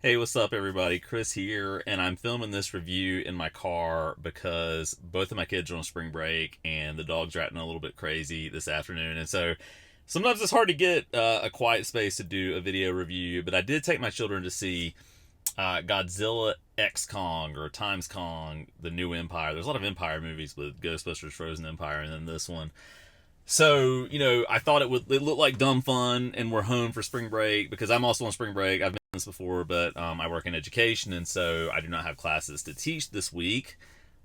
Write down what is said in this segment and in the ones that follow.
Hey, what's up, everybody? Chris here, and I'm filming this review in my car because both of my kids are on spring break and the dog's acting a little bit crazy this afternoon. And so sometimes it's hard to get a quiet space to do a video review, but I did take my children to see Godzilla X Kong or Times Kong, The New Empire. There's a lot of Empire movies with Ghostbusters, Frozen Empire, and then this one. So, I thought it looked like dumb fun, and we're home for spring break because I'm also on spring break. I've been this before, but I work in education, and so I do not have classes to teach this week.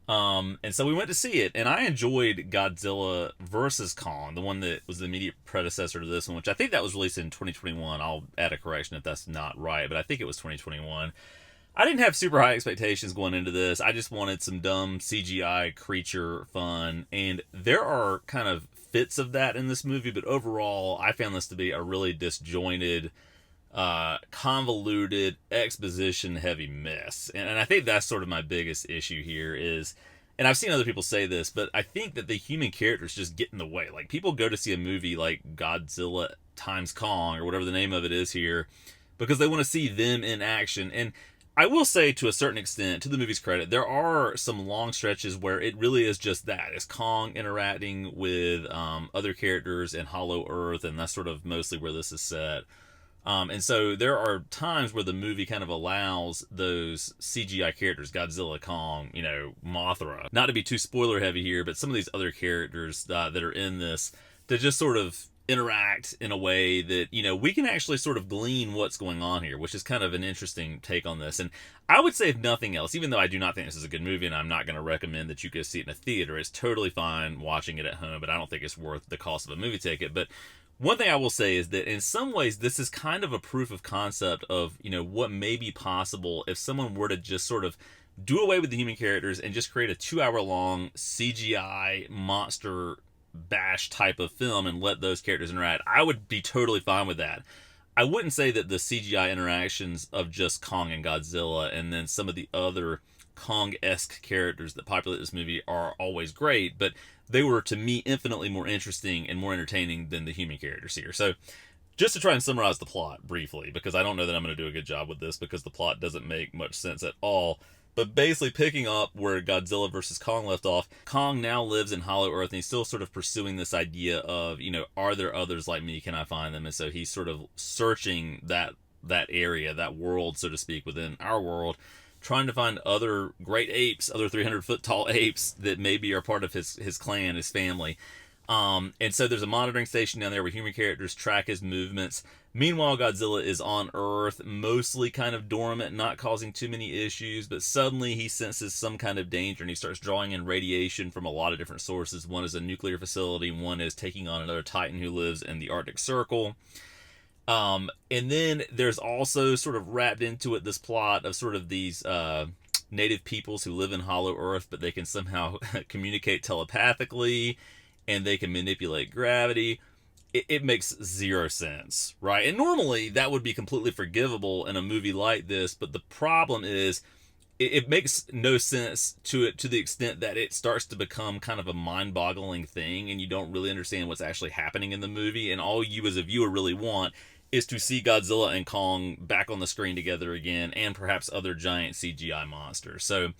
And so we went to see it, and I enjoyed Godzilla versus Kong, the one that was the immediate predecessor to this one, which I think that was released in 2021. I'll add a correction if that's not right, but I think it was 2021. I didn't have super high expectations going into this. I just wanted some dumb CGI creature fun, and there are kind of fits of that in this movie, but overall, I found this to be a really disjointed, convoluted, exposition-heavy mess. And I think that's sort of my biggest issue here is, and I've seen other people say this, but I think that the human characters just get in the way. Like, people go to see a movie like Godzilla times Kong, or whatever the name of it is here, because they want to see them in action. And I will say, to a certain extent, to the movie's credit, there are some long stretches where it really is just that. It's Kong interacting with other characters in Hollow Earth, and that's sort of mostly where this is set. And so there are times where the movie kind of allows those CGI characters, Godzilla, Kong, Mothra, not to be too spoiler heavy here, but some of these other characters that are in this, to just sort of interact in a way that we can actually sort of glean what's going on here, which is kind of an interesting take on this. And I would say, if nothing else, even though I do not think this is a good movie and I'm not going to recommend that you go see it in a theater, it's totally fine watching it at home, but I don't think it's worth the cost of a movie ticket. But one thing I will say is that in some ways this is kind of a proof of concept of what may be possible if someone were to just sort of do away with the human characters and just create a 2 hour long CGI monster bash type of film and let those characters interact. I would be totally fine with that. I wouldn't say that the CGI interactions of just Kong and Godzilla and then some of the other Kong-esque characters that populate this movie are always great, but they were, to me, infinitely more interesting and more entertaining than the human characters here. So just to try and summarize the plot briefly, because I don't know that I'm going to do a good job with this because the plot doesn't make much sense at all. But basically, picking up where Godzilla versus Kong left off, Kong now lives in Hollow Earth, and he's still sort of pursuing this idea of, are there others like me? Can I find them? And so he's sort of searching that area, that world, so to speak, within our world, trying to find other great apes, other 300-foot tall apes that maybe are part of his clan, his family. And so there's a monitoring station down there where human characters track his movements. Meanwhile, Godzilla is on Earth, mostly kind of dormant, not causing too many issues, but suddenly he senses some kind of danger and he starts drawing in radiation from a lot of different sources. One is a nuclear facility, one is taking on another Titan who lives in the Arctic Circle. And then there's also sort of wrapped into it this plot of sort of these native peoples who live in Hollow Earth, but they can somehow communicate telepathically and they can manipulate gravity. It makes zero sense, right? And normally that would be completely forgivable in a movie like this, but the problem is it makes no sense to it to the extent that it starts to become kind of a mind-boggling thing and you don't really understand what's actually happening in the movie, and all you as a viewer really want is to see Godzilla and Kong back on the screen together again, and perhaps other giant CGI monsters. So,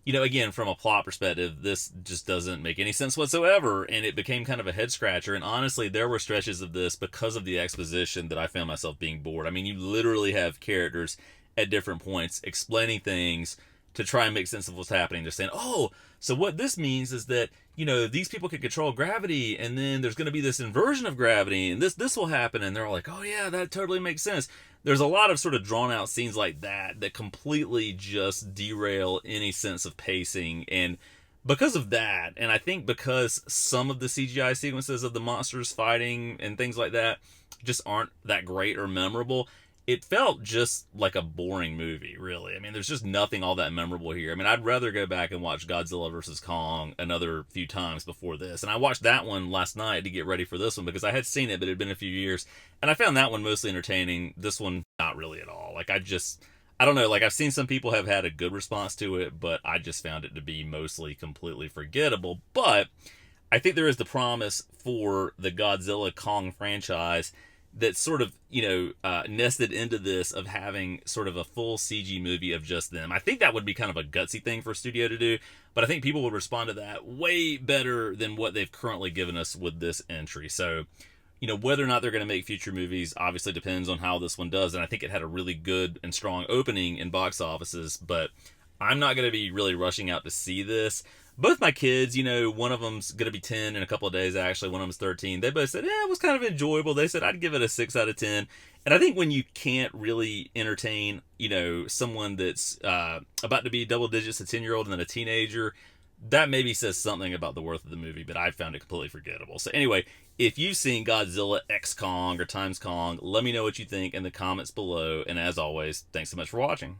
again, from a plot perspective, this just doesn't make any sense whatsoever, and it became kind of a head scratcher. And honestly, there were stretches of this because of the exposition that I found myself being bored. I mean, you literally have characters at different points explaining things to try and make sense of what's happening. They're saying, oh, so what this means is that, these people can control gravity, and then there's going to be this inversion of gravity, and this will happen. And they're all like, oh yeah, that totally makes sense. There's a lot of sort of drawn out scenes like that completely just derail any sense of pacing. And because of that, and I think because some of the CGI sequences of the monsters fighting and things like that just aren't that great or memorable, it felt just like a boring movie, really. I mean, there's just nothing all that memorable here. I mean, I'd rather go back and watch Godzilla vs. Kong another few times before this. And I watched that one last night to get ready for this one because I had seen it, but it had been a few years. And I found that one mostly entertaining. This one, not really at all. Like, I don't know, like, I've seen some people have had a good response to it, but I just found it to be mostly completely forgettable. But I think there is the promise for the Godzilla Kong franchise that's sort of, nested into this of having sort of a full CG movie of just them. I think that would be kind of a gutsy thing for a studio to do, but I think people would respond to that way better than what they've currently given us with this entry. So, whether or not they're going to make future movies obviously depends on how this one does. And I think it had a really good and strong opening in box offices, but I'm not going to be really rushing out to see this. Both my kids, one of them's going to be 10 in a couple of days, actually. One of them's 13. They both said, it was kind of enjoyable. They said, I'd give it a 6 out of 10. And I think when you can't really entertain, someone that's about to be double digits, a 10-year-old and then a teenager, that maybe says something about the worth of the movie, but I found it completely forgettable. So anyway, if you've seen Godzilla X Kong or Times Kong, let me know what you think in the comments below. And as always, thanks so much for watching.